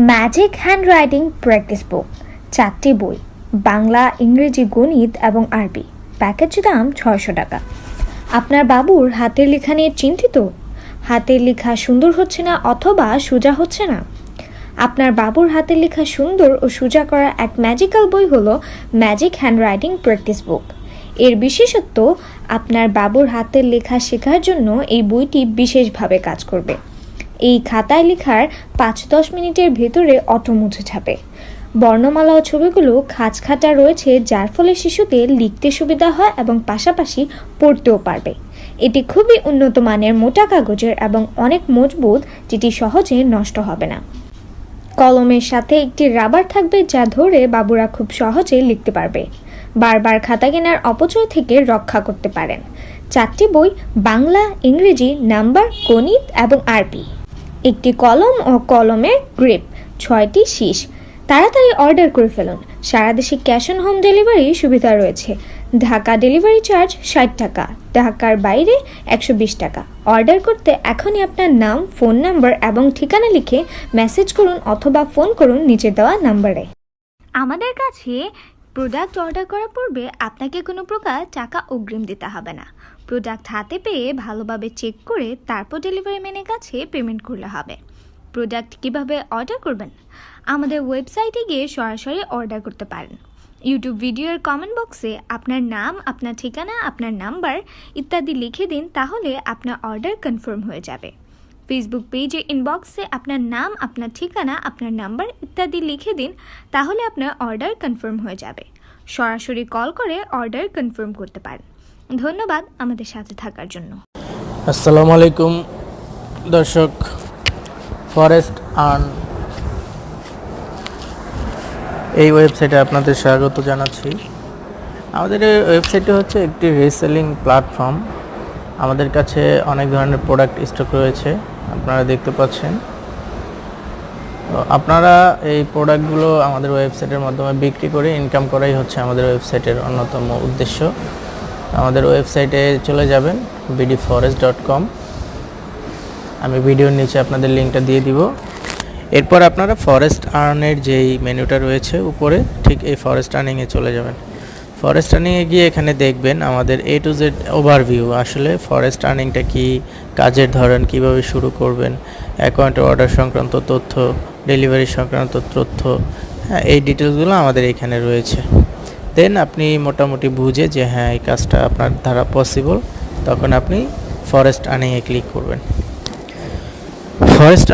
Magic handwriting practice বুক 4টি বই, বাংলা, ইংরেজি, গণিত এবং আরবি। প্যাকেজ দাম 600 টাকা। আপনার বাবুর হাতের লেখা নিয়ে চিন্তিত? হাতের লেখা সুন্দর হচ্ছে না অথবা সোজা হচ্ছে না? আপনার বাবুর হাতের লেখা সুন্দর ও সোজা করা এক ম্যাজিক্যাল বই হলো ম্যাজিক হ্যান্ডরাইটিং প্র্যাকটিস বুক। এর বিশেষত্ব, আপনার বাবুর হাতের লেখা শেখার জন্য এই বইটি বিশেষভাবে কাজ করবে। এই খাতায় লেখার 5-10 মিনিটের ভেতরে অটো মুছে যাবে। বর্ণমালা ও ছবিগুলো খাঁজখাটা রয়েছে, যার ফলে শিশুদের লিখতে সুবিধা হয় এবং পাশাপাশি পড়তেও পারবে। এটি খুবই উন্নত মানের মোটা কাগজের এবং অনেক মজবুত, যেটি সহজে নষ্ট হবে না। কলমের সাথে একটি রাবার থাকবে, যা ধরে বাবুরা খুব সহজে লিখতে পারবে। বারবার খাতা কেনার অপচয় থেকে রক্ষা করতে পারেন। 4টি বই, বাংলা, ইংরেজি, নাম্বার, গণিত এবং আরবি। একটি কলম ও কলমের গ্রিপ, 6টি শীষ। তাড়াতাড়ি অর্ডার করে ফেলুন। সারা দেশে ক্যাশ অন হোম ডেলিভারি সুবিধা রয়েছে। ঢাকা ডেলিভারি চার্জ 60 টাকা, ঢাকার বাইরে 120 টাকা। অর্ডার করতে এখনই আপনার নাম, ফোন নাম্বার এবং ঠিকানা লিখে মেসেজ করুন অথবা ফোন করুন নিচে দেওয়া নাম্বারে। আমাদের কাছে প্রোডাক্ট অর্ডার করার পূর্বে আপনাকে কোনো প্রকার টাকা অগ্রিম দিতে হবে না। প্রোডাক্ট হাতে পেয়ে ভালোভাবে চেক করে তারপর ডেলিভারি ম্যানের কাছে পেমেন্ট করলে হবে। প্রোডাক্ট কিভাবে অর্ডার করবেন? আমাদের ওয়েবসাইটে গিয়ে সরাসরি অর্ডার করতে পারেন। ইউটিউব ভিডিওর কমেন্ট বক্সে আপনার নাম, আপনার ঠিকানা, আপনার নাম্বার ইত্যাদি লিখে দিন, তাহলে আপনার অর্ডার কনফার্ম হয়ে যাবে। ফেসবুক পেজে ইনবক্সে আপনার নাম, আপনার ঠিকানা, আপনার নাম্বার ইত্যাদি লিখে দিন, তাহলে আপনার অর্ডার কনফার্ম হয়ে যাবে। সরাসরি কল করে অর্ডার কনফার্ম করতে পারেন। ধন্যবাদ আমাদের সাথে থাকার জন্য। আসসালামু আলাইকুম দর্শক, ফরেস্ট আর্ন এই ওয়েবসাইটে আপনাদের স্বাগত জানাচ্ছি। আমাদের এই ওয়েবসাইটটি হচ্ছে একটি রিসেলিং প্ল্যাটফর্ম। আমাদের কাছে অনেক ধরনের প্রোডাক্ট স্টক রয়েছে, আপনারা দেখতে পাচ্ছেন। তো আপনারা এই প্রোডাক্টগুলো আমাদের ওয়েবসাইটের মাধ্যমে বিক্রি করে ইনকাম করাই হচ্ছে আমাদের ওয়েবসাইটের অন্যতম উদ্দেশ্য। আমাদের ওয়েবসাইটে চলে যাবেন bdforest.com। আমি ভিডিওর নিচে আপনাদের লিঙ্কটা দিয়ে দিব। এরপর আপনারা ফরেস্ট আর্নের যেই মেনুটা রয়েছে উপরে, ঠিক এই ফরেস্ট আর্নিংয়ে চলে যাবেন। ফরেস্ট আর্নিংয়ে গিয়ে এখানে দেখবেন আমাদের A to Z ওভারভিউ, আসলে ফরেস্ট আর্নিংটা কি, কাজের ধরন, কিভাবে শুরু করবেন, অ্যাকাউন্ট অর্ডার সংক্রান্ত তথ্য, ডেলিভারি সংক্রান্ত তথ্য, এই ডিটেলসগুলো আমাদের এখানে রয়েছে। দেন আপনি মোটামুটি বুঝে যে হ্যাঁ এই কাজটা আপনার দ্বারা পসিবল, তখন আপনি ফরেস্ট আর্নিংয়ে ক্লিক করবেন। ফরেস্ট